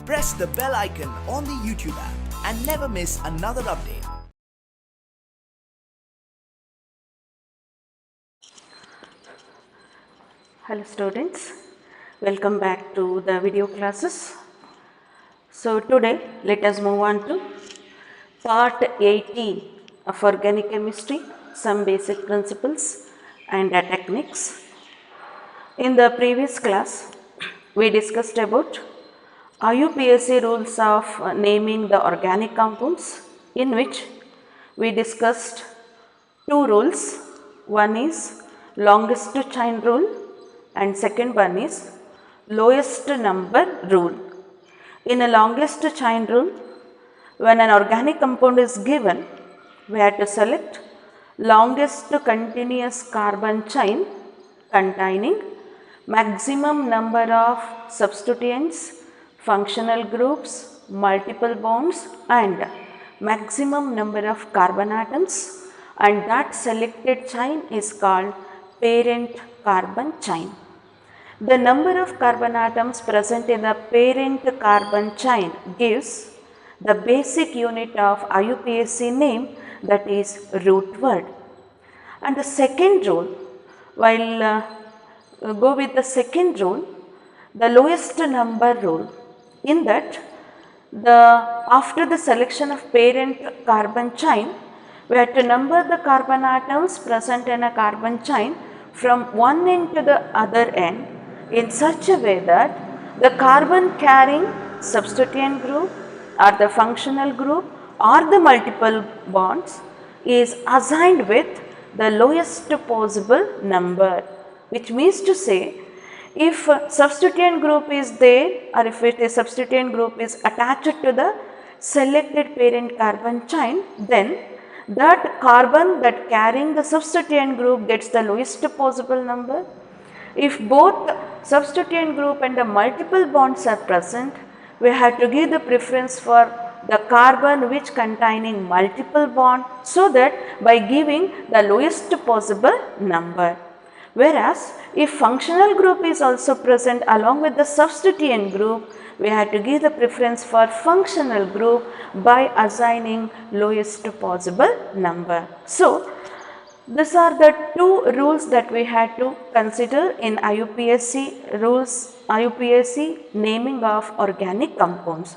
Press the bell icon on the YouTube app and never miss another update. Hello students, welcome back to the video classes. So today let us move on to part 18 of organic chemistry, some basic principles and techniques. In the previous class we discussed about IUPAC rules of naming the organic compounds, in which we discussed two rules. One is longest chain rule and second one is lowest number rule. In a longest chain rule, when an organic compound is given, we have to select longest continuous carbon chain containing maximum number of substituents, functional groups, multiple bonds and maximum number of carbon atoms, and that selected chain is called parent carbon chain. The number of carbon atoms present in the parent carbon chain gives the basic unit of IUPAC name, that is root word. And the second rule, while go with the second rule, the lowest number rule, in that after the selection of parent carbon chain, we have to number the carbon atoms present in a carbon chain from one end to the other end in such a way that the carbon carrying substituent group or the functional group or the multiple bonds is assigned with the lowest possible number, which means to say, if a substituent group is there or if a substituent group is attached to the selected parent carbon chain, then that carbon that carrying the substituent group gets the lowest possible number. If both substituent group and the multiple bonds are present, we have to give the preference for the carbon which containing multiple bond, so that by giving the lowest possible number. Whereas if functional group is also present along with the substituent group, we have to give the preference for functional group by assigning lowest possible number. So these are the two rules that we had to consider in IUPAC rules, IUPAC naming of organic compounds.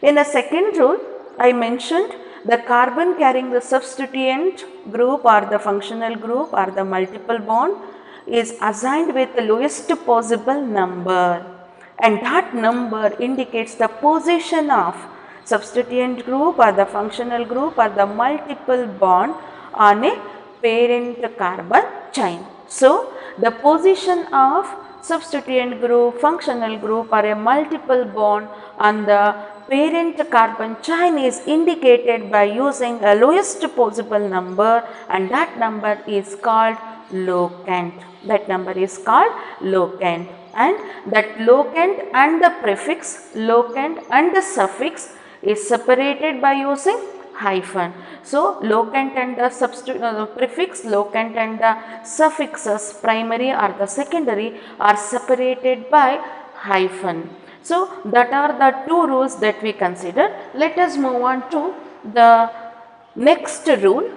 In the second rule, I mentioned the carbon carrying the substituent group or the functional group or the multiple bond is assigned with the lowest possible number, and that number indicates the position of substituent group or the functional group or the multiple bond on a parent carbon chain. So the position of substituent group, functional group or a multiple bond on the parent carbon chain is indicated by using a lowest possible number, and that number is called locant. That number is called locant, and that locant and the prefix, locant and the suffix is separated by using hyphen. So locant and the prefix, locant and the suffixes, primary or the secondary, are separated by hyphen. So that are the two rules that we consider. Let us move on to the next rule.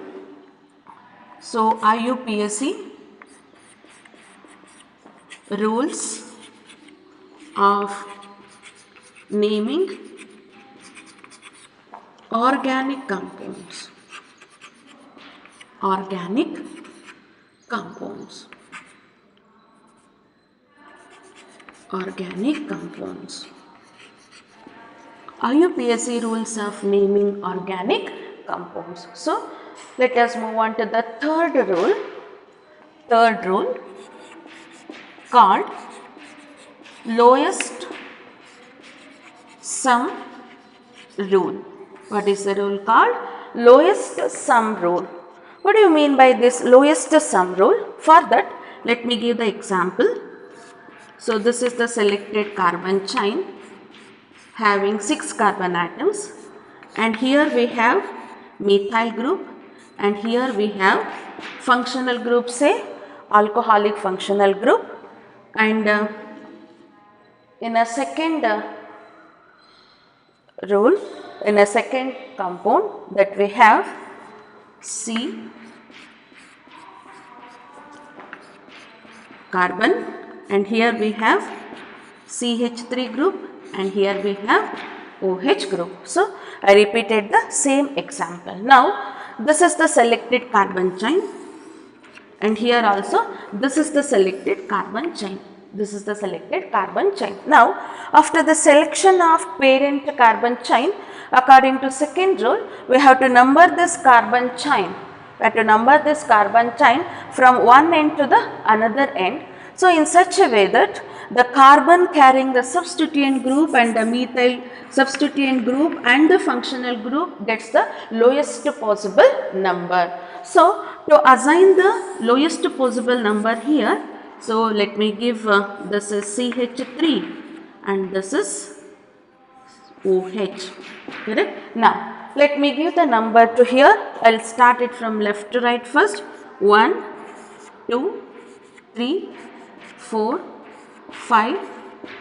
So IUPAC rules of naming organic compounds. Organic compounds. Organic compounds. IUPAC rules of naming organic compounds. So let us move on to the third rule. Third rule called lowest sum rule. What is the rule called? Lowest sum rule. What do you mean by this lowest sum rule? For that, let me give the example. So this is the selected carbon chain having 6 carbon atoms, and here we have methyl group, and here we have functional group, say alcoholic functional group, and in a second rule in a second compound that we have C carbon, and here we have CH3 group, and here we have OH group. So, I repeated the same example. Now, this is the selected carbon chain, and here also this is the selected carbon chain. This is the selected carbon chain. Now, after the selection of parent carbon chain, according to second rule, we have to number this carbon chain. We have to number this carbon chain from one end to the another end. So, in such a way that the carbon carrying the substituent group and the methyl substituent group and the functional group gets the lowest possible number. So, to assign the lowest possible number here, so let me give this is CH3 and this is OH, correct? Now, let me give the number to here. I will start it from left to right first. 1, 2, 3, 4, 5,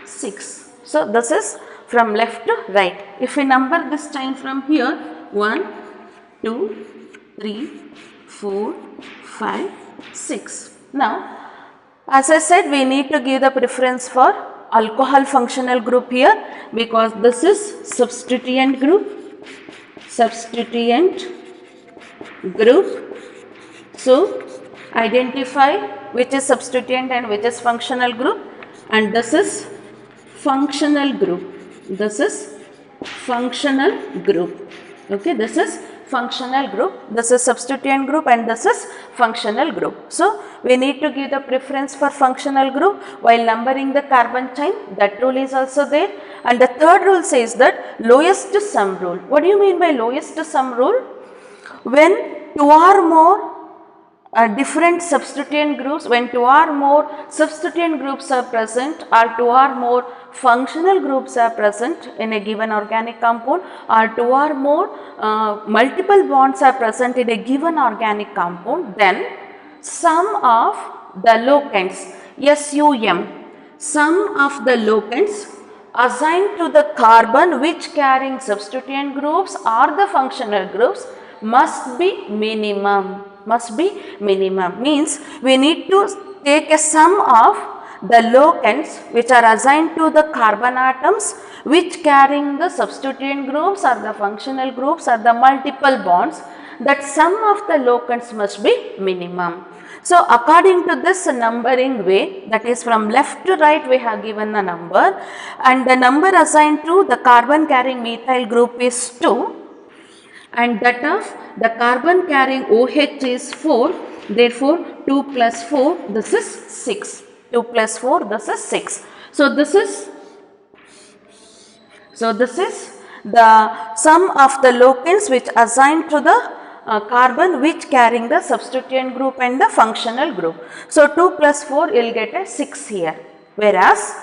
6. So, this is from left to right. If we number this chain from here, 1, 2, 3, 4, 5, 6. Now, as I said, we need to give the preference for alcohol functional group here, because this is substituent group. So, identify which is substituent and which is functional group, and this is functional group. This is functional group. Okay, this is functional group, this is substituent group, and this is functional group. So, we need to give the preference for functional group while numbering the carbon chain. That rule is also there. And the third rule says that lowest sum rule. What do you mean by lowest sum rule? When two or more different substituent groups, when two or more substituent groups are present, or two or more functional groups are present in a given organic compound, or two or more multiple bonds are present in a given organic compound, then sum of the locants, SUM, sum of the locants assigned to the carbon which carrying substituent groups or the functional groups must be minimum. Means we need to take a sum of the locants which are assigned to the carbon atoms which carrying the substituent groups or the functional groups or the multiple bonds. That sum of the locants must be minimum. So, according to this numbering way, that is from left to right, we have given a number, and the number assigned to the carbon carrying methyl group is 2. And that of the carbon carrying OH is 4, therefore 2 plus 4, this is 6. 2 plus 4, this is 6. So, this is the sum of the locants which assigned to the carbon which carrying the substituent group and the functional group. So, 2 plus 4 you will get a 6 here, whereas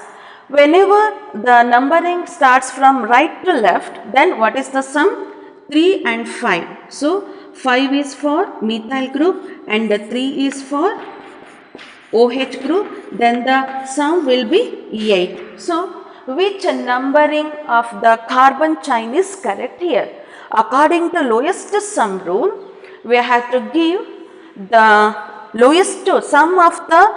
whenever the numbering starts from right to left, then what is the sum? 3 and 5. So, 5 is for methyl group and the 3 is for OH group, then the sum will be 8. So, which numbering of the carbon chain is correct here? According to lowest sum rule, we have to give the lowest sum of the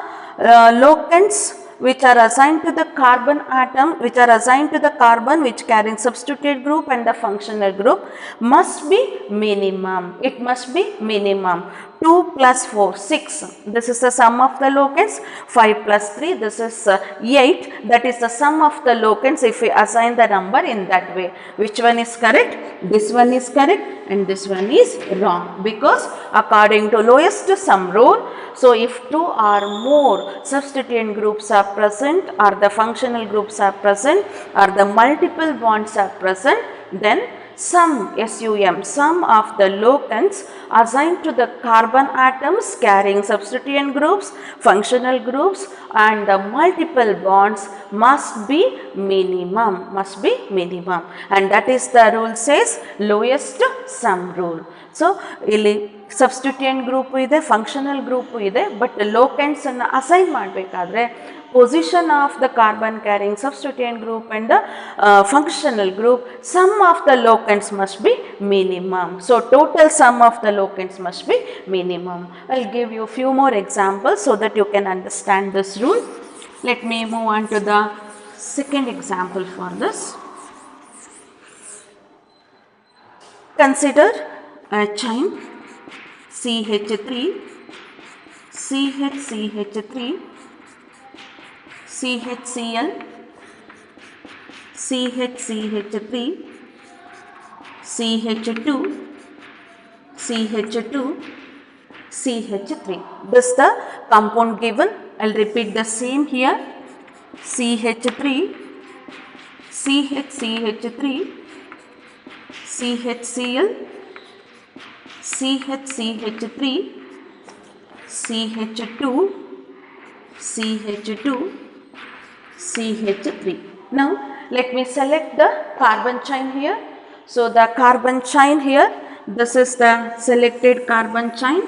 locants which are assigned to the carbon atom, which are assigned to the carbon which carrying substituent group and the functional group must be minimum. It must be minimum. 2 plus 4, 6. This is the sum of the locants. 5 plus 3, this is 8. That is the sum of the locants if we assign the number in that way. Which one is correct? This one is correct and this one is wrong, because according to lowest sum rule, so if 2 or more substituent groups are present, or the functional groups are present, or the multiple bonds are present, then sum of the locants assigned to the carbon atoms carrying substituent groups, functional groups and the multiple bonds must be minimum, and that is the rule says lowest sum rule. So, ಇಲ್ಲಿ substituent group ಇದೆ, functional group ಇದೆ, but locants ಅನ್ನು assign ಮಾಡಬೇಕಾದ್ರೆ position of the carbon carrying substituent group and the functional group, sum of the locants must be minimum. So total sum of the locants must be minimum. I will give you a few more examples so that you can understand this rule. Let me move on to the second example for this. Consider a chain CH3, CH3, CHCl, CH3, CH2, CH2, CH3. This is the compound given. I will repeat the same here. CH3, CH3, CHCl, CH3, CH2, CH2, CH3. Now let me select the carbon chain here. So the carbon chain here, this is the selected carbon chain.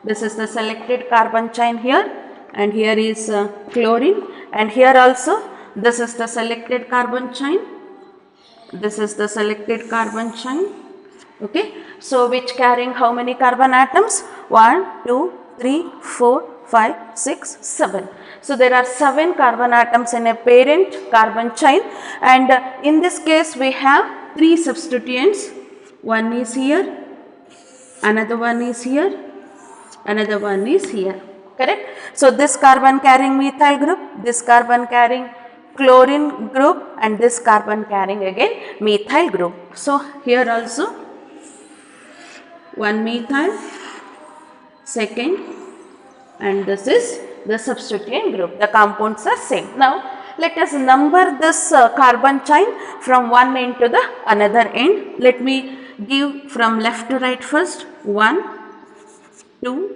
This is the selected carbon chain here, and here is chlorine, and here also this is the selected carbon chain. This is the selected carbon chain. Okay. So which carrying how many carbon atoms? 1, 2, 3, 4, 5, 6, 7. So there are 7 carbon atoms in a parent carbon chain, and in this case we have 3 substituents. One is here, another one is here, another one is here. Correct? So this carbon carrying methyl group, this carbon carrying chlorine group, and this carbon carrying again methyl group. So here also one methyl, second, and this is the substituent group. The compounds are same. Now let us number this carbon chain from one end to the another end. Let me give from left to right first. 1, 2,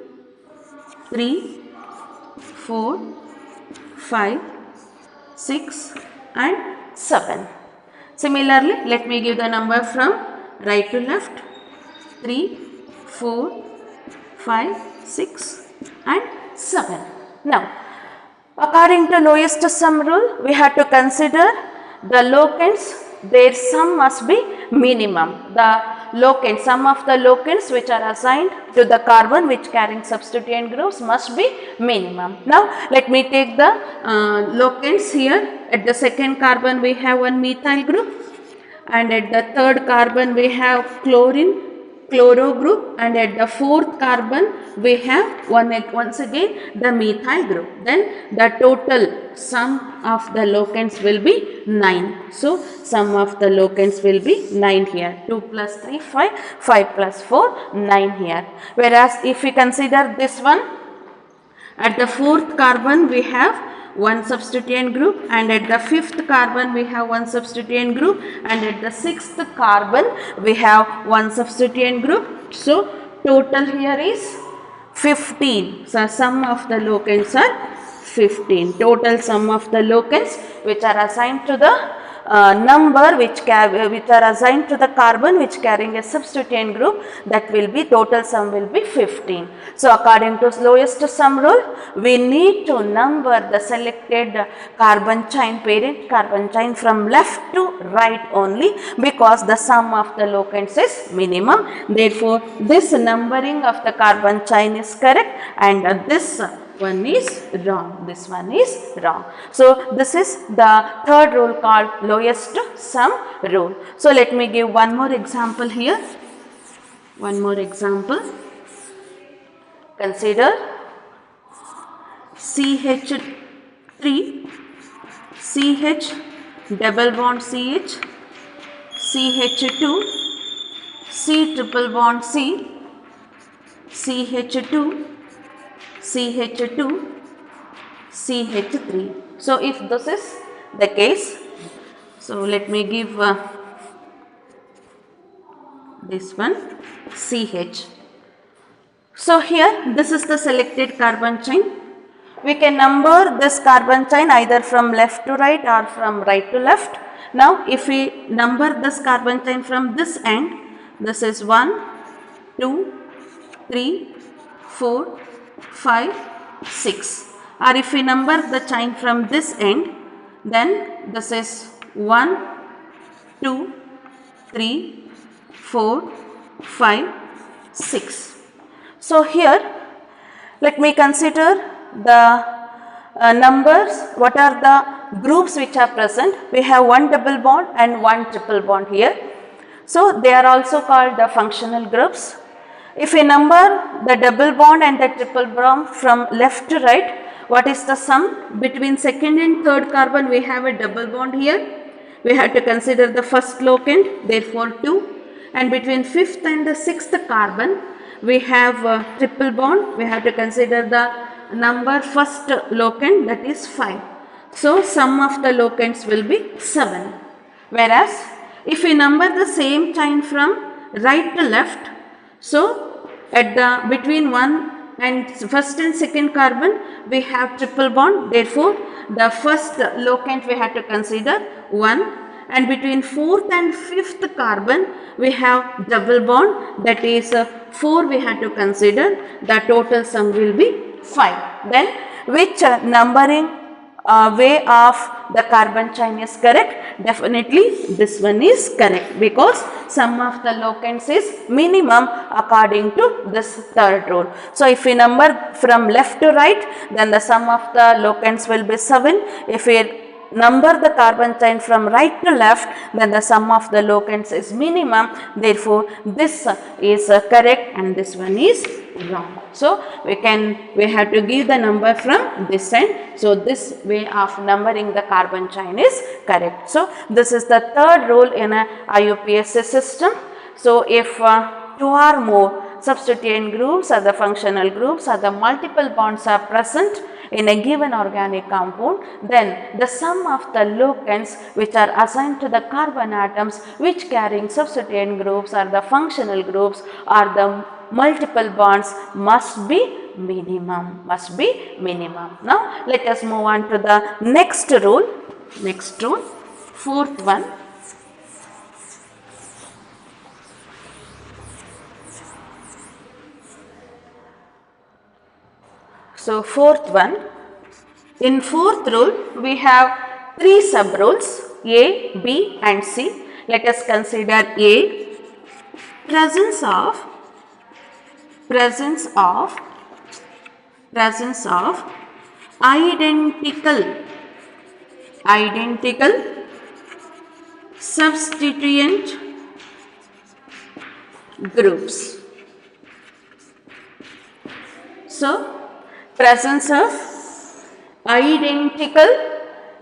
3, 4, 5, 6 and 7. Similarly, let me give the number from right to left. 3, 4, 5, 6 and 7. Now, according to lowest sum rule, we have to consider the locants, their sum must be minimum. The locants, sum of the locants which are assigned to the carbon which carrying substituent groups must be minimum. Now, let me take the locants here. At the second carbon we have one methyl group, and at the third carbon we have chlorine, chloro group, and at the fourth carbon we have once again the methyl group. Then the total sum of the locants will be 9. So sum of the locants will be 9 here. 2 plus 3, 5, 5 plus 4, 9 here. Whereas if we consider this one, at the fourth carbon we have one substituent group, and at the fifth carbon we have one substituent group, and at the sixth carbon we have one substituent group. So total here is 15. So sum of the locants are 15. Total sum of the locants which are assigned to the number which are assigned to the carbon which carrying a substituent group, that will be total sum will be 15. So according to lowest sum rule, we need to number the selected carbon chain, parent carbon chain from left to right only, because the sum of the locants is minimum. Therefore this numbering of the carbon chain is correct, and this one is wrong. This one is wrong. So this is the third rule called lowest sum rule. So let me give one more example here. One more example. Consider CH3, CH double bond CH, CH2, C triple bond C, CH2, CH2, CH3. So if this is the case, so let me give this one CH. So here this is the selected carbon chain. We can number this carbon chain either from left to right or from right to left. Now if we number this carbon chain from this end, this is 1, 2, 3, 4, 5, 6. or if we number the chain from this end, then this is 1, 2, 3, 4, 5, 6. So here let me consider the numbers. What are the groups which are present? We have one double bond and one triple bond here. So they are also called the functional groups. If we number the double bond and the triple bond from left to right, what is the sum? Between second and third carbon we have a double bond here. We have to consider the first locant, therefore 2. And between fifth and the sixth carbon we have a triple bond. We have to consider the number first locant, that is 5. So sum of the locants will be 7. Whereas if we number the same chain from right to left, so at the between first and second carbon we have triple bond, therefore the first locant we have to consider 1, and between fourth and fifth carbon we have double bond, that is 4 we have to consider. The total sum will be 5. Then which numbering way of the carbon chain is correct? Definitely this one is correct, because sum of the locants is minimum according to this third rule. So if we number from left to right, then the sum of the locants will be 7. If we number the carbon chain from right to left, then the sum of the locants is minimum. Therefore this is correct and this one is wrong. So we have to give the number from this end. So this way of numbering the carbon chain is correct. So this is the third rule in a IUPAC system. So if 2 or more substituent groups or the functional groups or the multiple bonds are present in a given organic compound, then the sum of the locants which are assigned to the carbon atoms which carrying substituent groups or the functional groups or the multiple bonds must be minimum. Now let us move on to the next rule. Fourth one. So fourth one, in fourth rule we have 3 sub rules A, B and C. Let us consider A, presence of identical substituent groups. So presence of identical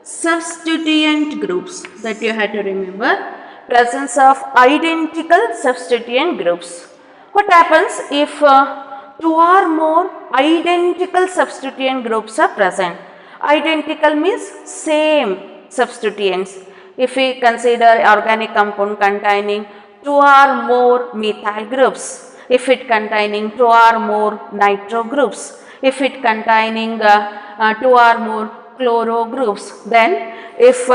substituent groups, that you have to remember. Presence of identical substituent groups. What happens if 2 or more identical substituent groups are present? Identical means same substituents. If we consider organic compound containing 2 or more methyl groups, if it containing 2 or more nitro groups, if it containing 2 or more chloro groups, then if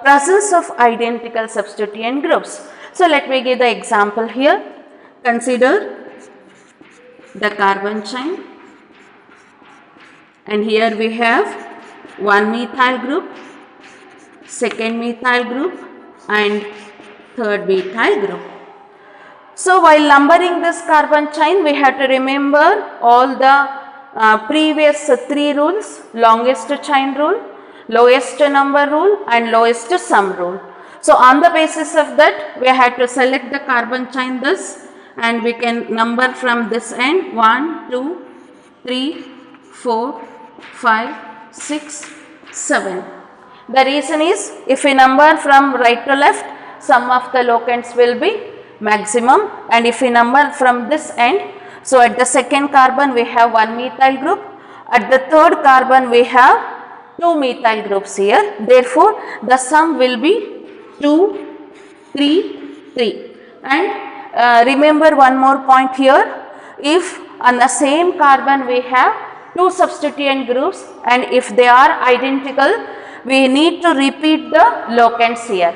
presence of identical substituent groups. So let me give the example here. Consider the carbon chain, and here we have one methyl group, second methyl group and third methyl group. So while numbering this carbon chain, we have to remember all the previous 3 rules: longest chain rule, lowest number rule and lowest sum rule. So on the basis of that, we have to select the carbon chain thus, and we can number from this end 1, 2, 3, 4, 5, 6, 7. The reason is, if we number from right to left, sum of the locants will be maximum, and if we number from this end, so at the second carbon we have one methyl group, at the third carbon we have 2 methyl groups here. Therefore the sum will be 2, 3, 3. And remember one more point here: if on the same carbon we have 2 substituent groups and if they are identical, we need to repeat the locants here.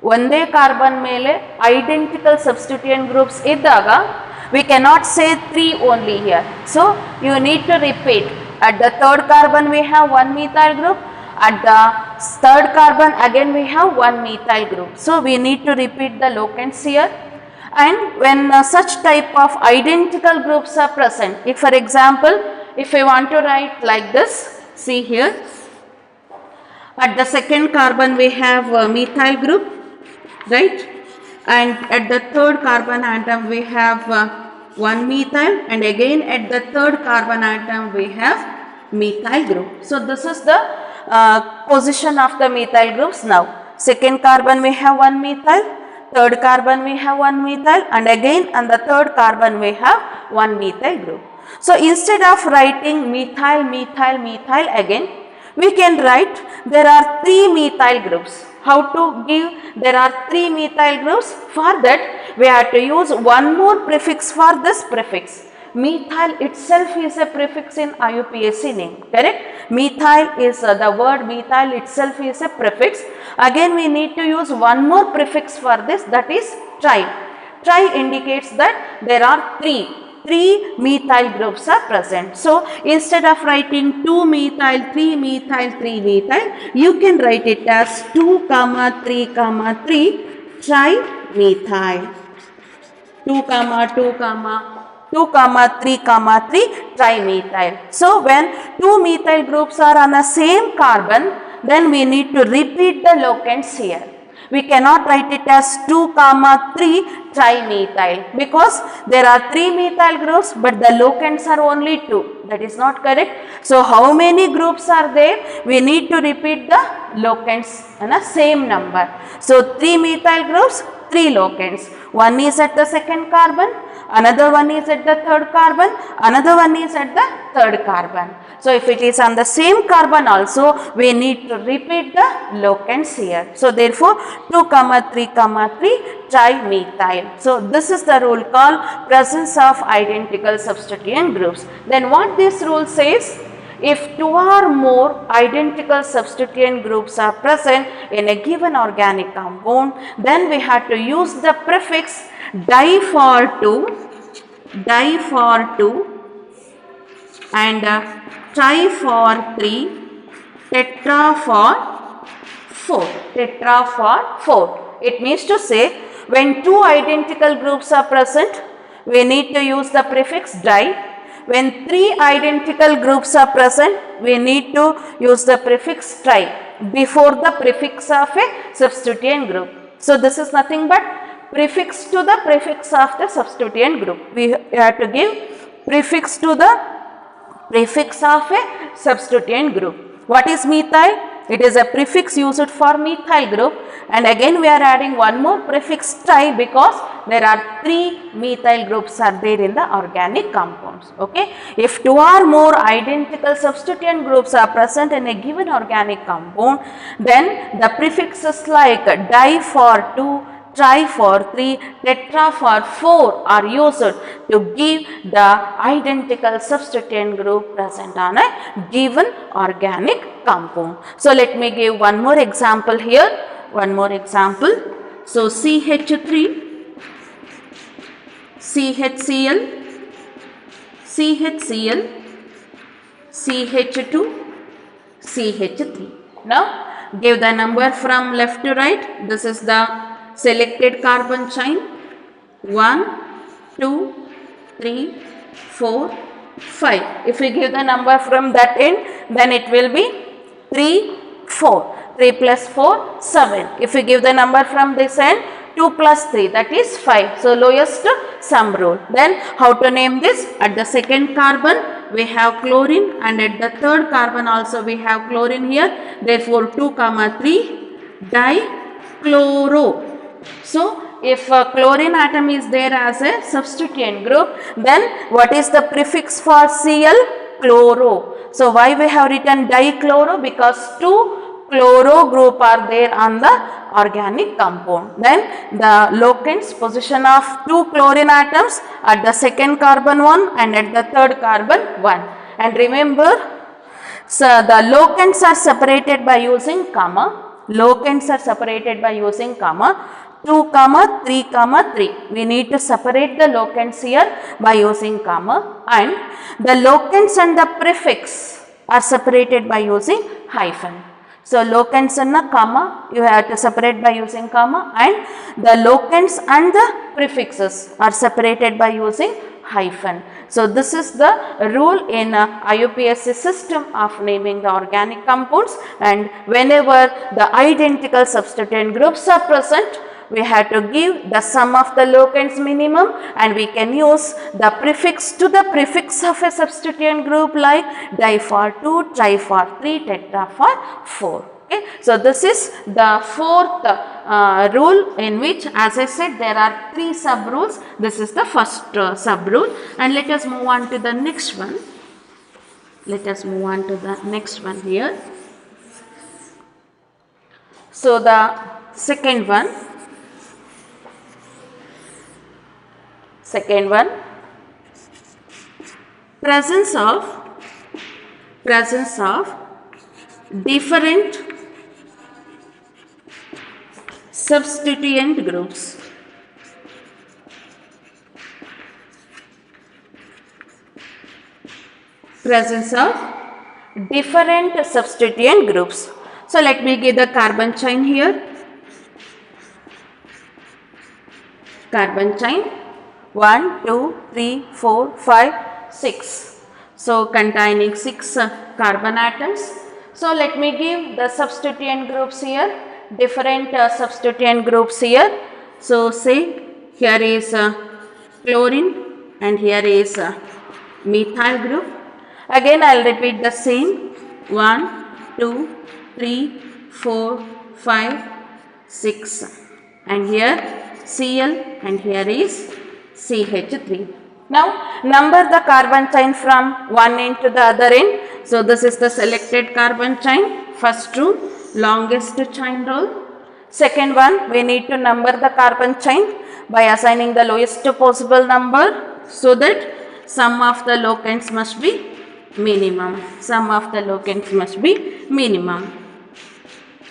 Onde carbon mele identical substituent groups iddaga we cannot say 3 only here. So you need to repeat At the third carbon we have one methyl group. At the third carbon again we have one methyl group. So we need to repeat the locants here. And when such type of identical groups are present, if for example, if I want to write like this, see here, at the second carbon we have a methyl group, right? And at the third carbon atom we have one methyl, and again at the third carbon atom we have methyl group. So this is the position of the methyl groups now. Second carbon we have one methyl, third carbon we have one methyl, and again on the third carbon we have one methyl group. So instead of writing methyl, methyl, methyl again, we can write there are three methyl groups. How to give? There are three methyl groups. For that we have to use one more prefix for this prefix. Methyl itself is a prefix in IUPAC name, correct? Methyl is the word methyl itself is a prefix. Again we need to use one more prefix for this, that is tri. Tri indicates that there are three methyl groups are present. So instead of writing 2 methyl, 3 methyl, 3 methyl, you can write it as 2, 3, 3 trimethyl. 2, 2, 3, 3 trimethyl. So when two methyl groups are on the same carbon, then we need to repeat the locants here. We cannot write it as 2, 3 trimethyl because there are 3 methyl groups but the locants are only 2. That is not correct. So how many groups are there? We need to repeat the locants in a same number. So 3 methyl groups, 3 locants. One is at the second carbon, another one is at the third carbon, another one is at the third carbon. So if it is on the same carbon also, we need to repeat the locants here. So therefore 2, 3, 3 trimethyl. So this is the rule called presence of identical substituent groups. Then what this rule says? If two or more identical substituent groups are present in a given organic compound, then we have to use the prefix di for 2, and tri for 3, tetra for 4. It means to say when two identical groups are present, we need to use the prefix di. When 3 identical groups are present, we need to use the prefix tri before the prefix of a substituent group. So this is nothing but prefix to the prefix of the substituent group. We have to give prefix to the prefix of a substituent group. What is methyl? It is a prefix used for methyl group, and again we are adding one more prefix tri because there are 3 methyl groups are there in the organic compounds. Okay. If 2 or more identical substituent groups are present in a given organic compound, then the prefixes like di for 2, tri for 3, tetra for 4 are used to give the identical substituent group present on a given organic compound. So let me give one more example here. One more example. So CH3, CHCl, CHCl, CH2, CH3. Now give the number from left to right. This is the selected carbon chain. 1, 2, 3, 4, 5. If we give the number from that end, then it will be 3, 4. 3 plus 4, 7. If we give the number from this end, 2 plus 3, that is 5. So lowest sum rule. Then how to name this? At the second carbon we have chlorine, and at the third carbon also we have chlorine here. Therefore 2, 3 dichloro. So if a chlorine atom is there as a substituent group, then what is the prefix for Cl? Chloro. So why we have written dichloro? Because 2 chloro group are there on the organic compound. Then the locants position of 2 chlorine atoms at the second carbon 1 and at the third carbon 1. And remember, so the locants are separated by using comma. Locants are separated by using comma. 2 comma 3 comma 3. We need to separate the locants here by using comma, and the locants and the prefix are separated by using hyphen. So locants and a comma you have to separate by using comma, and the locants and the prefixes are separated by using hyphen. So this is the rule in IUPAC system of naming the organic compounds, and whenever the identical substituent groups are present, we have to give the sum of the locants minimum, and we can use the prefix to the prefix of a substituent group like di for 2, tri for 3, tetra for 4. Okay. So this is the fourth rule, in which, as I said, there are 3 sub rules. This is the first sub rule, and let us move on to the next one. Let us move on to the next one here. So the second one, presence of different substituent groups. Presence of different substituent groups. So let me give the carbon chain here. Carbon chain 1, 2, 3, 4, 5, 6. So containing 6 carbon atoms. So let me give the substituent groups here, different substituent groups here. So say here is chlorine and here is methyl group. Again I will repeat the same 1, 2, 3, 4, 5, 6, and here Cl and here is CH3. Now number the carbon chain from one end to the other end. So this is the selected carbon chain. First rule, longest chain rule. Second one, we need to number the carbon chain by assigning the lowest possible number, so that sum of the locants must be minimum. Sum of the locants must be minimum.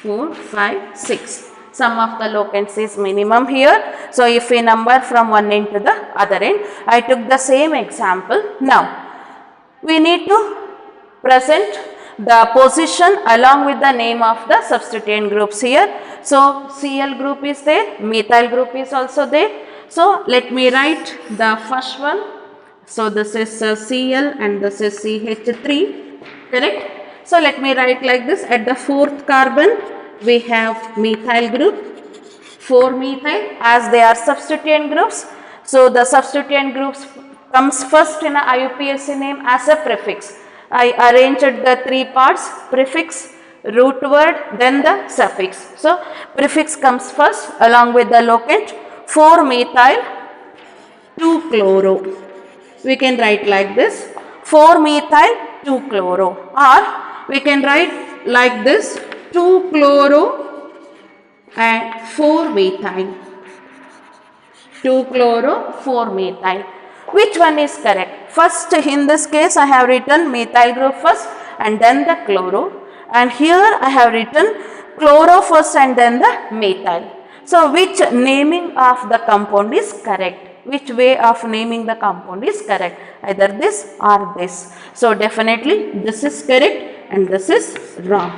4, 5, 6. Sum of the locants is minimum here. So if we number from one end to the other end, I took the same example. Now we need to present the position along with the name of the substituent groups here. So Cl group is there, methyl group is also there. So let me write the first one. So this is Cl and this is CH3, correct? So let me write like this. At the 4th carbon we have methyl group, 4-methyl, as they are substituent groups. So the substituent groups comes first in a IUPAC name as a prefix. I arranged the 3 parts: prefix, root word, then the suffix. So prefix comes first along with the locant. 4-methyl 2-chloro. We can write like this: 4-methyl 2-chloro, or we can write like this: 2-chloro and 4-methyl. 2-chloro, 4-methyl. Which one is correct? First, in this case I have written methyl group first and then the chloro, and here I have written chloro first and then the methyl. So which naming of the compound is correct? Which way of naming the compound is correct? Either this or this. So definitely this is correct and this is wrong.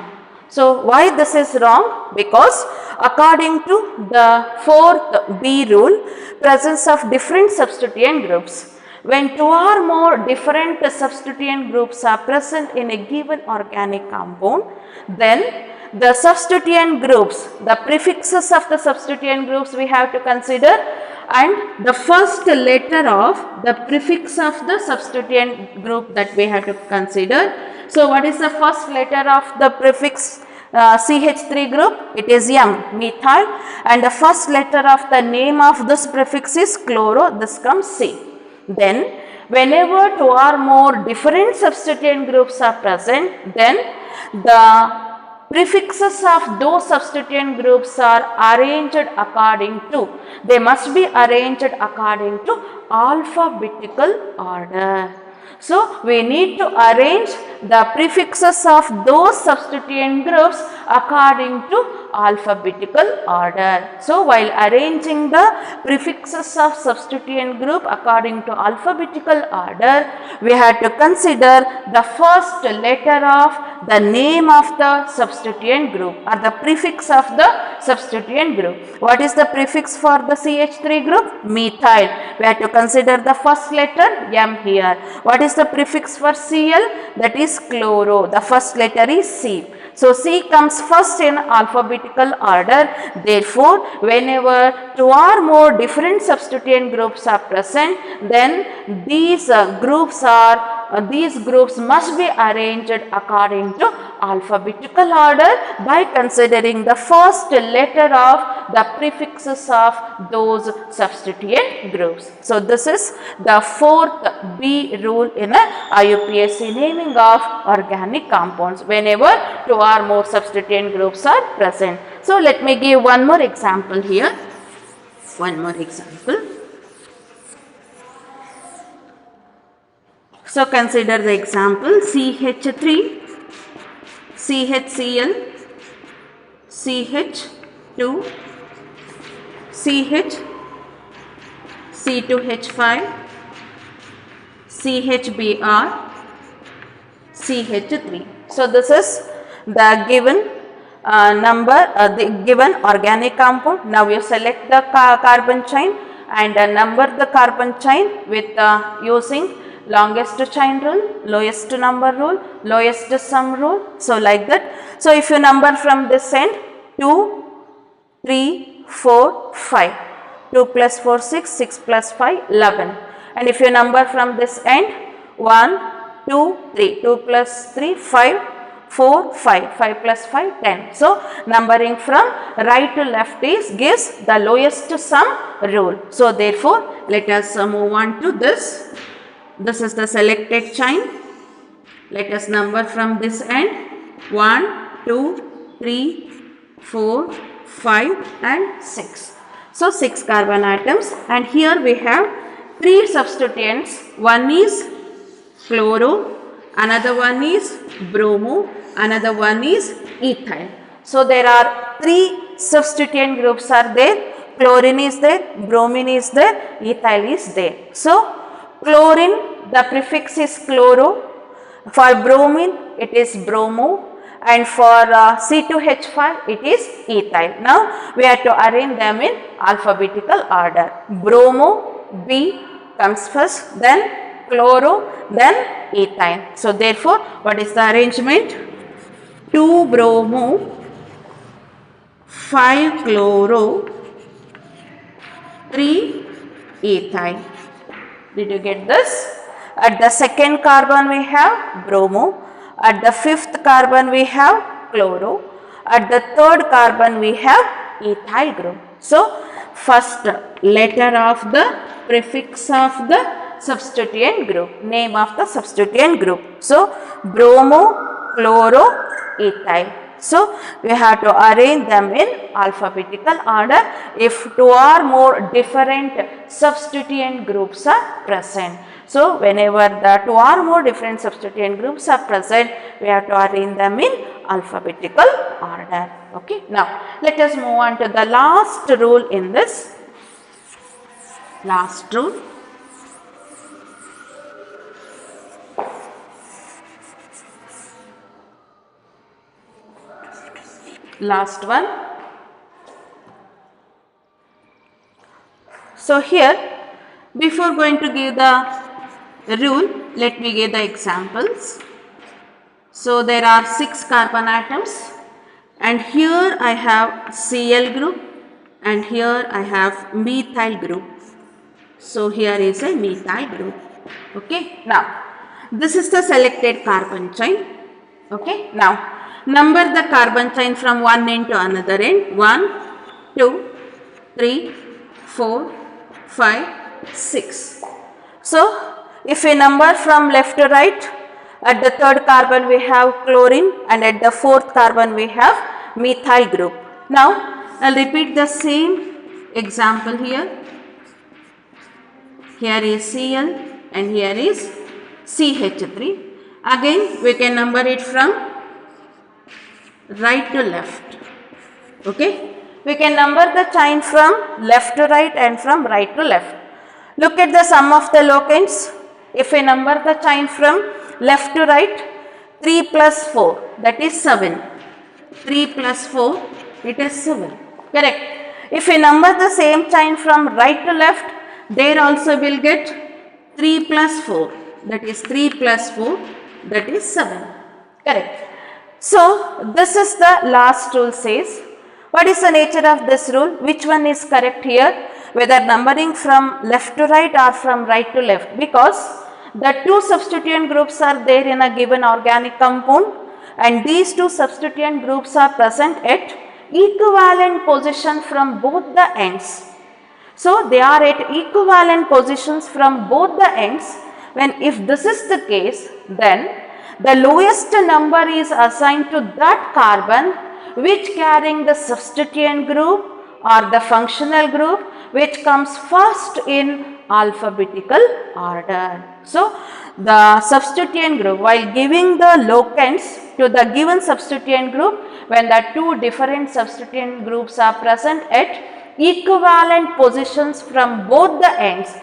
So why this is wrong? Because according to the 4th B rule, presence of different substituent groups. When 2 or more different substituent groups are present in a given organic compound, then the substituent groups, the prefixes of the substituent groups we have to consider, and the first letter of the prefix of the substituent group that we have to consider. So what is the first letter of the prefix CH3 group? It is M, methyl, and the first letter of the name of this prefix is chloro. This comes C. Then whenever 2 or more different substituent groups are present, then the prefixes of those substituent groups are arranged according to, they must be arranged according to alphabetical order. So we need to arrange the prefixes of those substituent groups according to alphabetical order. So, while arranging the prefixes of substituent group according to alphabetical order, we had to consider the first letter of the name of the substituent group or the prefix of the substituent group. What is the prefix for the CH3 group? Methyl. We have to consider the first letter M here. What is the prefix for Cl? That is chloro. The first letter is C. So, C comes first in alphabetical order. Therefore, whenever two or more different substituent groups are present, then these groups must be arranged according to alphabetical order by considering the first letter of the prefixes of those substituent groups. So, this is the fourth B rule in a IUPAC naming of organic compounds whenever two or more substituent groups are present. So, let me give one more example here. One more example. So, consider the example CH3, CHCl, CH2, CH, C2H5, CHBr, CH3. So, this is the given the given organic compound. Now, you select the carbon chain and number the carbon chain with using longest chain rule, lowest number rule, lowest sum rule. So, like that. So, if you number from this end 2, 3, 4, 5, 2 plus 4, 6, 6 plus 5, 11. And if you number from this end 1, 2, 3, 2 plus 3, 5, 4, 5, 5 plus 5, 10. So, numbering from right to left gives the lowest sum rule. So, therefore, let us move on to this. This is the selected chain. Let us number from this end 1, 2, 3, 4, 5 and 6. So, 6 carbon atoms and here we have 3 substituents. One is chloro, another one is bromo, another one is ethyl. So, there are 3 substituent groups are there. Chlorine is there, bromine is there, ethyl is there. So, chlorine, the prefix is chloro. For bromine, it is bromo. And for C2H5, it is ethyl. Now, we have to arrange them in alphabetical order. Bromo, B comes first, then chloro, then ethyl. So, therefore, what is the arrangement? 2 bromo, 5 chloro, 3 ethyl. Did you get this? At the second carbon we have bromo. At the fifth carbon we have chloro. At the third carbon we have ethyl group. So, first letter of the prefix of the substituent group, name of the substituent group. So, bromo, chloro, ethyl. So, we have to arrange them in alphabetical order if 2 or more different substituent groups are present. So, whenever the 2 or more different substituent groups are present, we have to arrange them in alphabetical order. Okay. Now, let us move on to the last rule in this. Last rule. Last one. So, here before going to give the rule, let me give the examples. So, there are 6 carbon atoms and here I have Cl group and here I have methyl group. So, here is a methyl group. Okay. Now, this is the selected carbon chain. Okay. Now, number the carbon chain from one end to another end. 1, 2, 3, 4, 5, 6. So, if we number from left to right, at the third carbon we have chlorine and at the fourth carbon we have methyl group. Now, I will repeat the same example here. Here is Cl and here is CH3. Again, we can number it from right to left. Okay, we can number the chain from left to right and from right to left. Look at the sum of the locants. If we number the chain from left to right, 3 plus 4, that is 7. 3 plus 4, it is 7. Correct. If we number the same chain from right to left, there also will get 3 plus 4, that is 3 plus 4, that is 7. Correct. So, this is the last rule says. What is the nature of this rule? Which one is correct here? Whether numbering from left to right or from right to left, because the two substituent groups are there in a given organic compound and these two substituent groups are present at equivalent position from both the ends. So, they are at equivalent positions from both the ends. When if this is the case, then the lowest number is assigned to that carbon which carrying the substituent group or the functional group which comes first in alphabetical order. So, the substituent group, while giving the locants to the given substituent group, when the two different substituent groups are present at equivalent positions from both the ends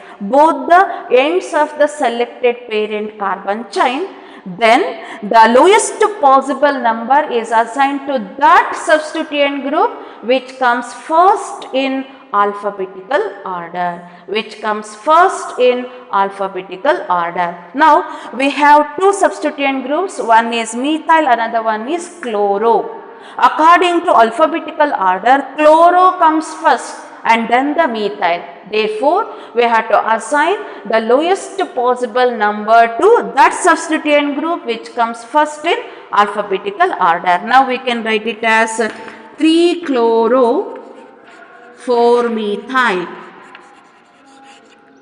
of the selected parent carbon chain, then the lowest possible number is assigned to that substituent group which comes first in alphabetical order, Now, we have two substituent groups, one is methyl, another one is chloro. According to alphabetical order, chloro comes first and then the methyl. Therefore, we have to assign the lowest possible number to that substituent group which comes first in alphabetical order. Now, we can write it as 3-chloro 4-methyl.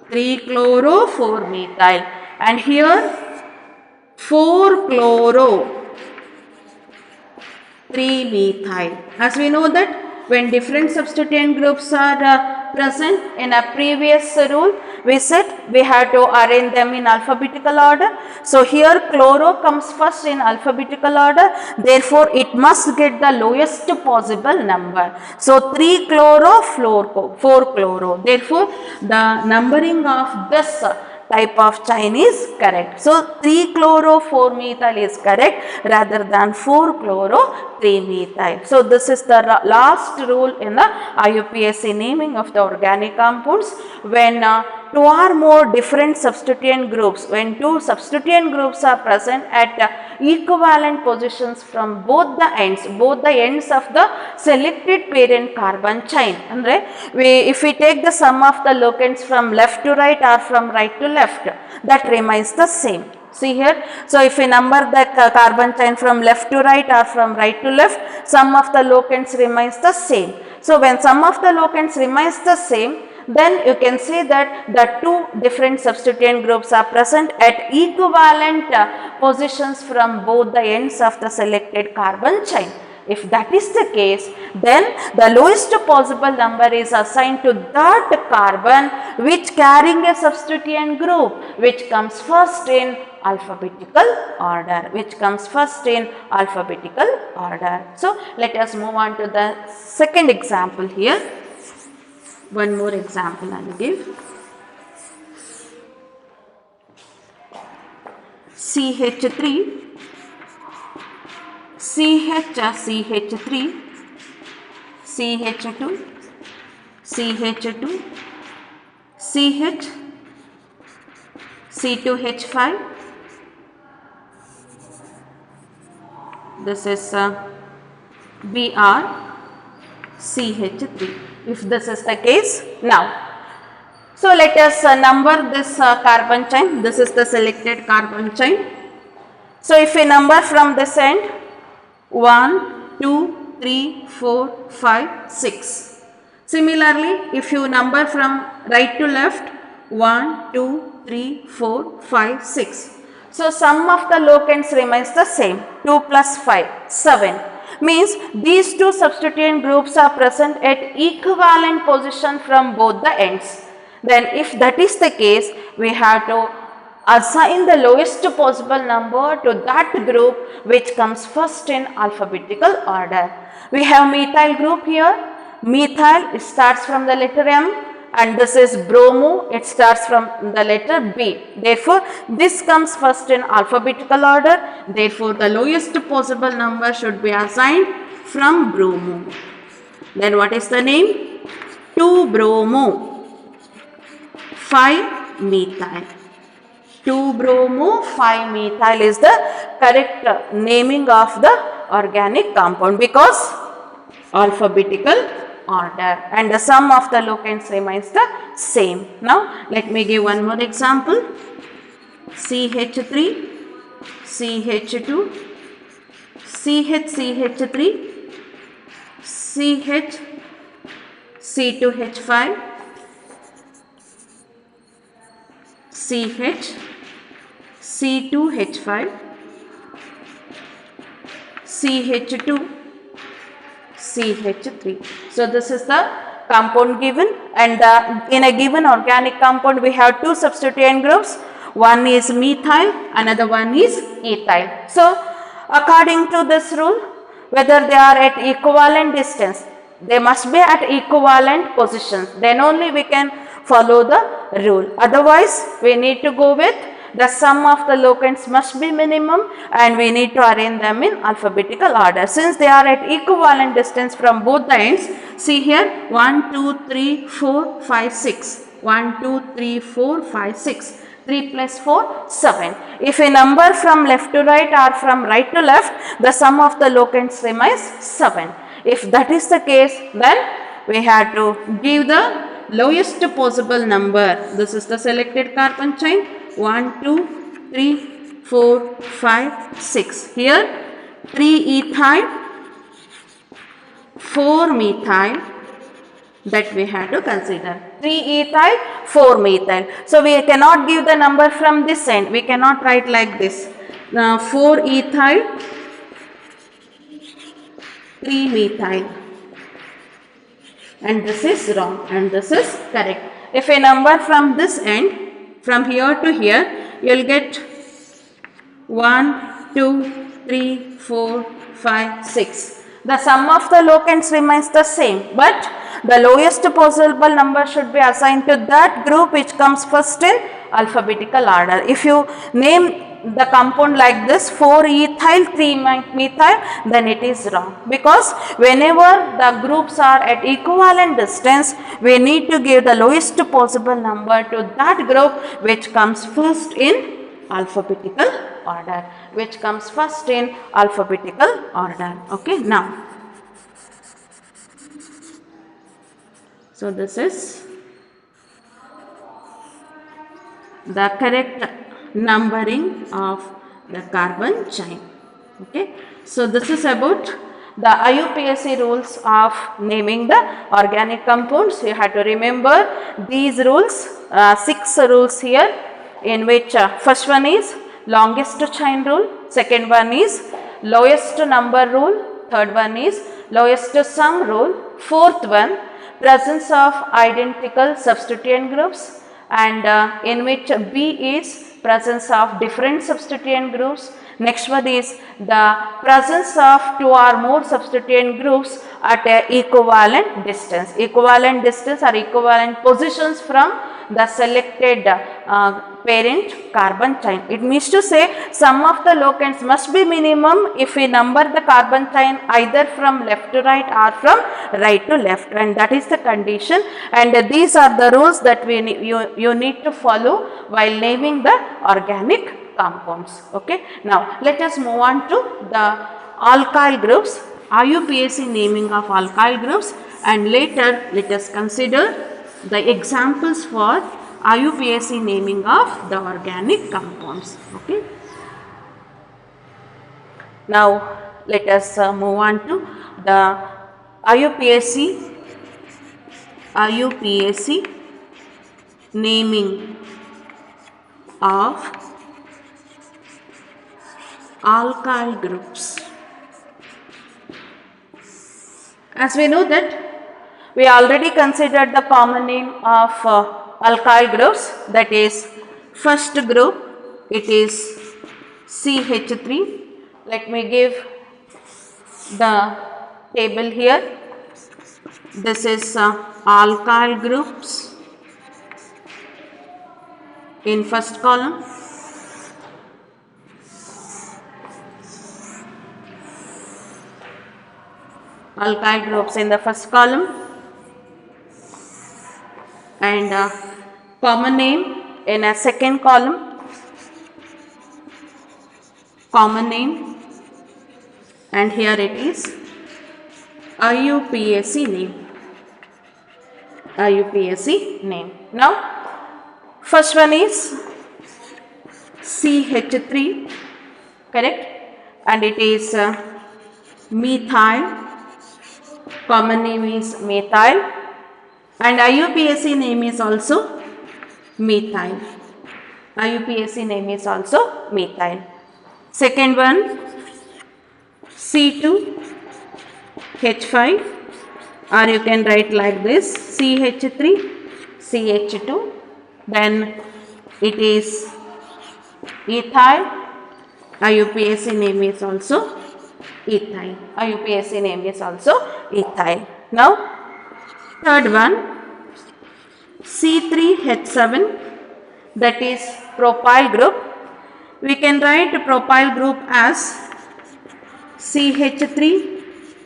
3-chloro 4-methyl. And here 4-chloro 3-methyl. As we know that when different substituent groups are present in a previous rule, we said we have to arrange them in alphabetical order. So, here chloro comes first in alphabetical order, therefore, it must get the lowest possible number. So, 3-chloro 4-chloro, therefore, the numbering of this type of chain is correct. So, 3-chloro 4-methyl is correct rather than 4-chloro 3-methyl. So, this is the last rule in the IUPAC naming of the organic compounds. When two or more different substituent groups, when two substituent groups are present at equivalent positions from both the ends of the selected parent carbon chain. And if we take the sum of the locants from left to right or from right to left, that remains the same. See here, so if we number the carbon chain from left to right or from right to left, sum of the locants remains the same. So, when sum of the locants remains the same, then you can say that the two different substituent groups are present at equivalent positions from both the ends of the selected carbon chain. If that is the case, then the lowest possible number is assigned to that carbon which carrying a substituent group which comes first in alphabetical order, So, let us move on to the second example here. One more example I will give. CH3, CH3, CH2, CH2, CH, C2H5. This is Br, CH3. If this is the case, now. So, let us number this carbon chain. This is the selected carbon chain. So, if we number from this end, 1, 2, 3, 4, 5, 6. Similarly, if you number from right to left, 1, 2, 3, 4, 5, 6. So, sum of the locants remains the same, 2 plus 5, 7. Means these two substituent groups are present at equivalent position from both the ends. Then if that is the case, we have to assign the lowest possible number to that group which comes first in alphabetical order. We have methyl group here. Methyl, it starts from the letter M, and this is bromo, it starts from the letter B. Therefore, this comes first in alphabetical order. Therefore, the lowest possible number should be assigned from bromo. Then what is the name? 2-bromo 5-methyl. 2-bromo 5-methyl is the correct naming of the organic compound because alphabetical order, and the sum of the locants remains the same. Now, let me give one more example. CH3, CH2, CH3, CH, C2H5, CH, C2H5, CH2, CH3. So, this is the compound given, and in a given organic compound we have two substituent groups. One is methyl, another one is ethyl. So, according to this rule, whether they are at equivalent distance, they must be at equivalent positions, then only we can follow the rule. Otherwise, we need to go with the sum of the locants must be minimum, and we need to arrange them in alphabetical order. Since they are at equivalent distance from both the ends, see here 1, 2, 3, 4, 5, 6. 1, 2, 3, 4, 5, 6. 3 plus 4, 7. If a number from left to right or from right to left, the sum of the locants remains 7. If that is the case, then we have to give the lowest possible number. This is the selected carbon chain. 1, 2, 3, 4, 5, 6. Here 3 ethyl, 4 methyl, that we have to consider. 3 ethyl, 4 methyl. So, we cannot give the number from this end. We cannot write like this. Now, 4 ethyl, 3 methyl. And this is wrong and this is correct. If a number from this end, from here to here, you will get 1, 2, 3, 4, 5, 6. The sum of the locants remains the same, but the lowest possible number should be assigned to that group which comes first in alphabetical order. If you name the compound like this 4 ethyl 3 methyl, then it is wrong, because whenever the groups are at equivalent distance, we need to give the lowest possible number to that group which comes first in alphabetical order, which comes first in alphabetical order. Okay, now, so this is the correct numbering of the carbon chain. Okay, so this is about the IUPAC rules of naming the organic compounds. You have to remember these rules, 6 rules here, in which first one is longest chain rule, second one is lowest number rule, third one is lowest sum rule, fourth one presence of identical substituent groups, and in which B is presence of different substituent groups. Next one is the presence of 2 or more substituent groups at a equivalent distance. Equivalent distance or equivalent positions from the selected parent carbon chain. It means to say sum of the locants must be minimum if we number the carbon chain either from left to right or from right to left, and that is the condition, and these are the rules that you need to follow while naming the organic compounds. Okay, now let us move on to the alkyl groups, IUPAC naming of alkyl groups, and later let us consider the examples for IUPAC naming of the organic compounds. Okay. Now let us move on to the IUPAC naming of alkyl groups. As we know that we already considered the common name of alkyl groups, that is first group it is CH3. Let me give the table here. This is alkyl groups in first column. Alkyl groups in the first column, and common name in a second column, common name, and here it is IUPAC name. IUPAC name. Now, first one is CH3, correct? And it is methyl. Common name is methyl, and IUPAC name is also methyl. IUPAC name is also methyl. Second one, C2H5, or you can write like this, CH3, CH2, then it is ethyl. IUPAC name is also ethyl. IUPAC name is also ethyl. Now, third one, C3H7, that is propyl group. We can write propyl group as CH3,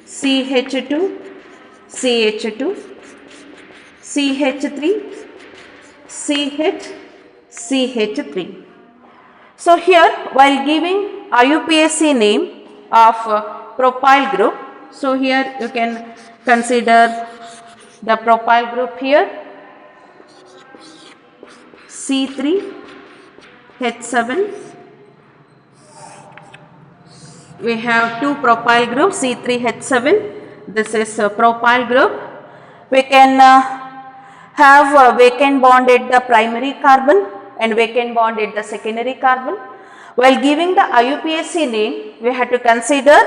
CH2, CH2, CH3, CH, CH3. So here, while giving IUPAC name of propyl group, so here you can consider the propyl group here, C3H7. We have two propyl groups, C3H7. This is a propyl group. We can have a vacant bond at the primary carbon and vacant bond at the secondary carbon. While giving the IUPAC name, we have to consider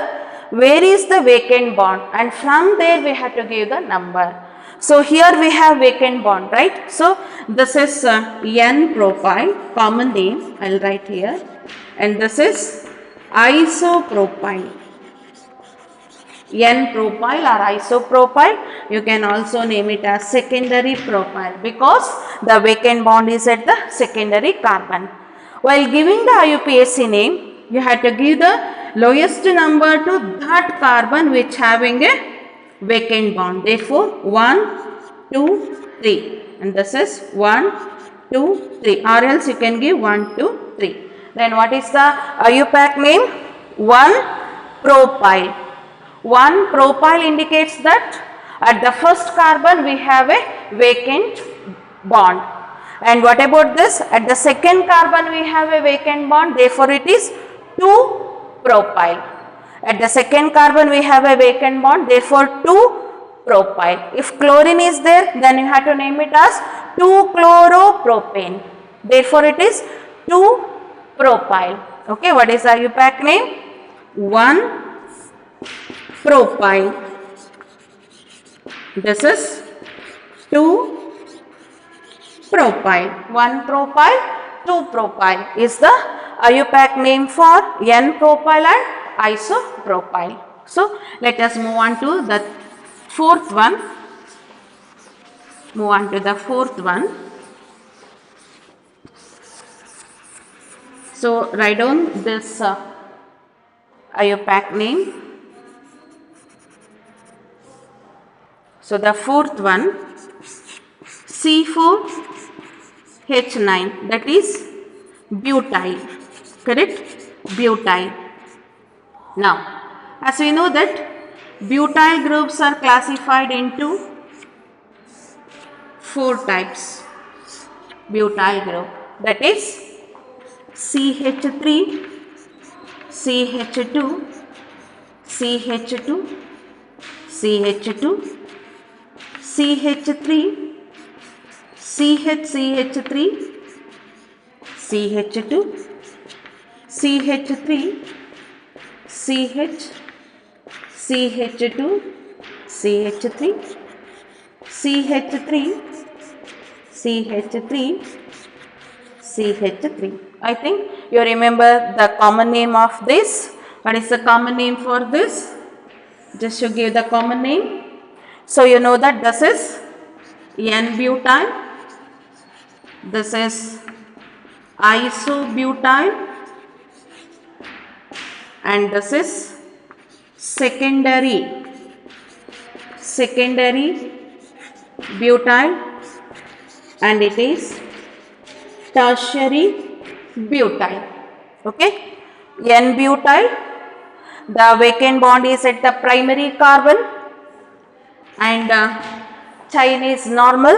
where is the vacant bond, and from there we have to give the number. So here we have vacant bond, right? So this is N-propyl, common name I will write here, and this is isopropyl. N-propyl or isopropyl, you can also name it as secondary propyl because the vacant bond is at the secondary carbon. While giving the IUPAC name, you have to give the lowest number to that carbon which having a vacant bond. Therefore, 1, 2, 3, and this is 1, 2, 3, or else you can give 1, 2, 3. Then what is the IUPAC name? 1-propyl. 1-propyl indicates that at the first carbon we have a vacant bond. And what about this? At the second carbon we have a vacant bond, therefore it is 2-propyl. At the second carbon we have a vacant bond, therefore 2-propyl. If chlorine is there, then you have to name it as 2-chloropropane. Therefore it is 2-propyl. Okay, what is the IUPAC name? 1-propyl. This is 2-propyl. 1-propyl, 2-propyl is the IUPAC name for N-propyl and isopropyl. So let us move on to the fourth one. Move on to the fourth one. So write down this IUPAC name. So the fourth one, C4H9, that is butyl, correct? Butyl. Now, as we know that butyl groups are classified into 4 types. Butyl group, that is CH3, CH2, CH2, CH2, CH3, CH3, CH2, CH3, CH, CH2, CH3, CH3, CH3, CH3. I think You remember the common name of this? What is the common name for this? Just to give the common name. So you know that this is N-butyl. This is isobutyl. And this is secondary butyl, and it is tertiary butyl. Okay, N-butyl, the vacant bond is at the primary carbon and chain is normal.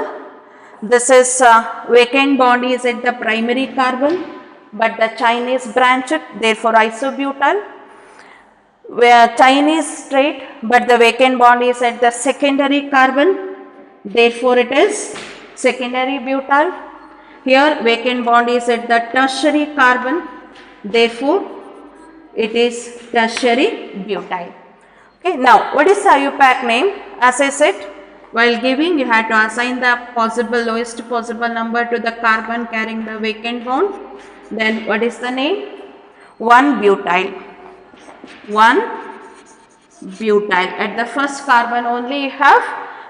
This is vacant bond is at the primary carbon, but the chain is branched, therefore isobutyl. Where chain is straight, but the vacant bond is at the secondary carbon, therefore it is secondary butyl. Here vacant bond is at the tertiary carbon, therefore it is tertiary butyl. Okay, now what is the IUPAC name? As I said, while giving you had to assign the lowest possible number to the carbon carrying the vacant bond. Then what is the name? 1-butyl. 1-butyl. At the first carbon only you have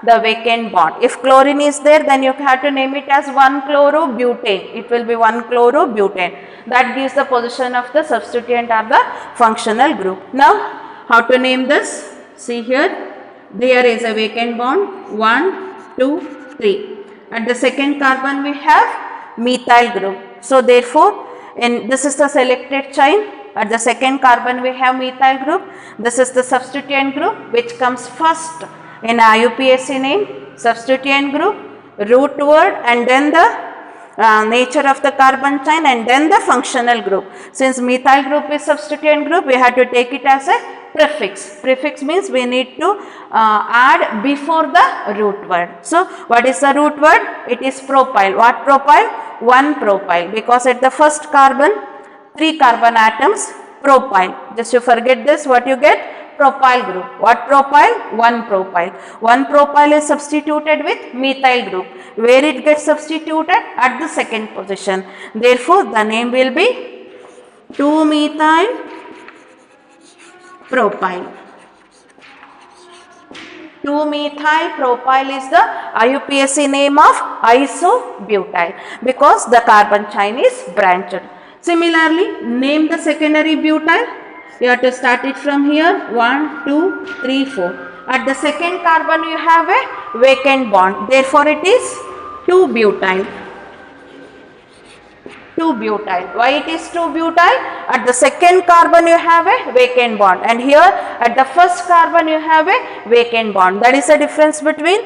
the vacant bond. If chlorine is there, then you have to name it as 1-chlorobutane. It will be 1-chlorobutane. That gives the position of the substituent or the functional group. Now, how to name this? See here, there is a vacant bond 1, 2, 3. At the second carbon we have methyl group. So therefore, this is the selected chain. At the second carbon we have methyl group. This is the substituent group which comes first in IUPAC name. Substituent group, root word, and then the nature of the carbon chain, and then the functional group. Since methyl group is substituent group, we have to take it as a prefix. Prefix means we need to add before the root word. So what is the root word? It is propyl. What propyl? 1-propyl, because at the first carbon 3 carbon atoms, propyl. Just to forget this, what you get? Propyl group. What propyl? 1-propyl. 1-propyl is substituted with methyl group. Where it gets substituted? At the second position. Therefore, the name will be 2-methyl propyl. 2-methyl propyl is the IUPAC name of isobutyl because the carbon chain is branched. Similarly, name the secondary butyl. You have to start it from here. 1, 2, 3, 4. At the second carbon you have a vacant bond. Therefore, it is 2-butyl. 2-butyl. Why it is 2-butyl? At the second carbon you have a vacant bond, and here at the first carbon you have a vacant bond. That is the difference between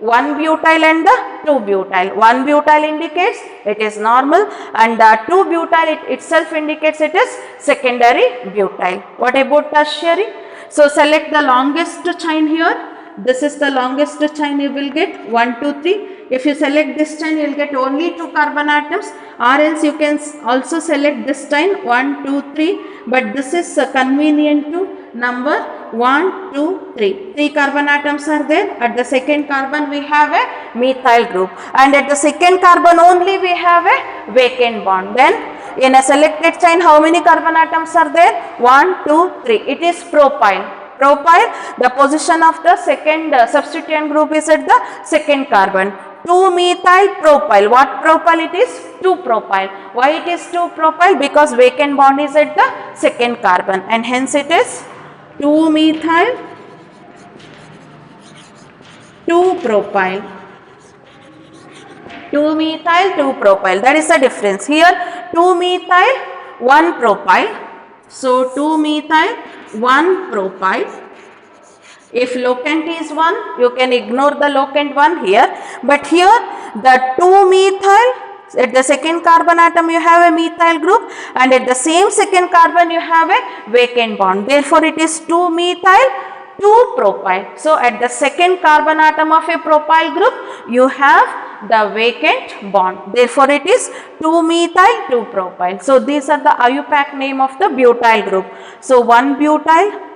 1-butyl and the 2-butyl. 1-butyl indicates it is normal, and the 2-butyl itself indicates it is secondary butyl. What about tertiary? So select the longest chain here. This is the longest chain you will get 1, 2, 3. If you select this chain, you will get only 2 carbon atoms, or else you can also select this chain 1, 2, 3. But this is convenient to number 1, 2, 3. 3 carbon atoms are there. At the second carbon we have a methyl group, and at the second carbon only we have a vacant bond. Then in a selected chain, how many carbon atoms are there? 1, 2, 3. It is propyl. Propyl, the position of the second substituent group is at the second carbon. 2-methyl propyl. What propyl it is? 2-propyl. Why it is 2-propyl? Because vacant bond is at the second carbon, and hence it is 2-methyl 2-propyl. 2-methyl 2-propyl. That is the difference. Here 2-methyl 1-propyl. So 2-methyl 1-propyl. If locant is 1, you can ignore the locant 1 here. But here the 2-methyl, at the second carbon atom you have a methyl group, and at the same second carbon you have a vacant bond. Therefore, it is 2-methyl 2-propyl. So, at the second carbon atom of a propyl group, you have the vacant bond. Therefore, it is 2-methyl 2-propyl. So, these are the IUPAC name of the butyl group. So, 1-butyl,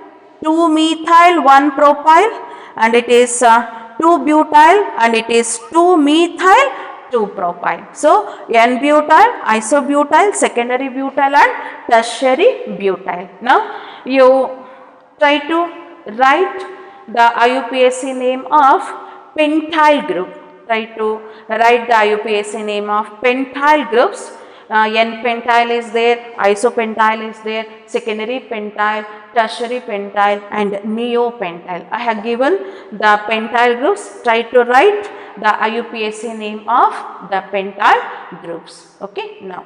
2-methyl 1-propyl, and it is 2-butyl, and it is 2-methyl 2-propyl. So, N-butyl, isobutyl, secondary butyl and tertiary butyl. Now, you try to write the IUPAC name of pentyl group. Try to write the IUPAC name of pentyl groups. N-pentyl is there, isopentyl is there, secondary pentyl, tertiary pentyl and neopentyl. I have given the pentyl groups. Try to write the IUPAC name of the pentyl groups. Okay. Now,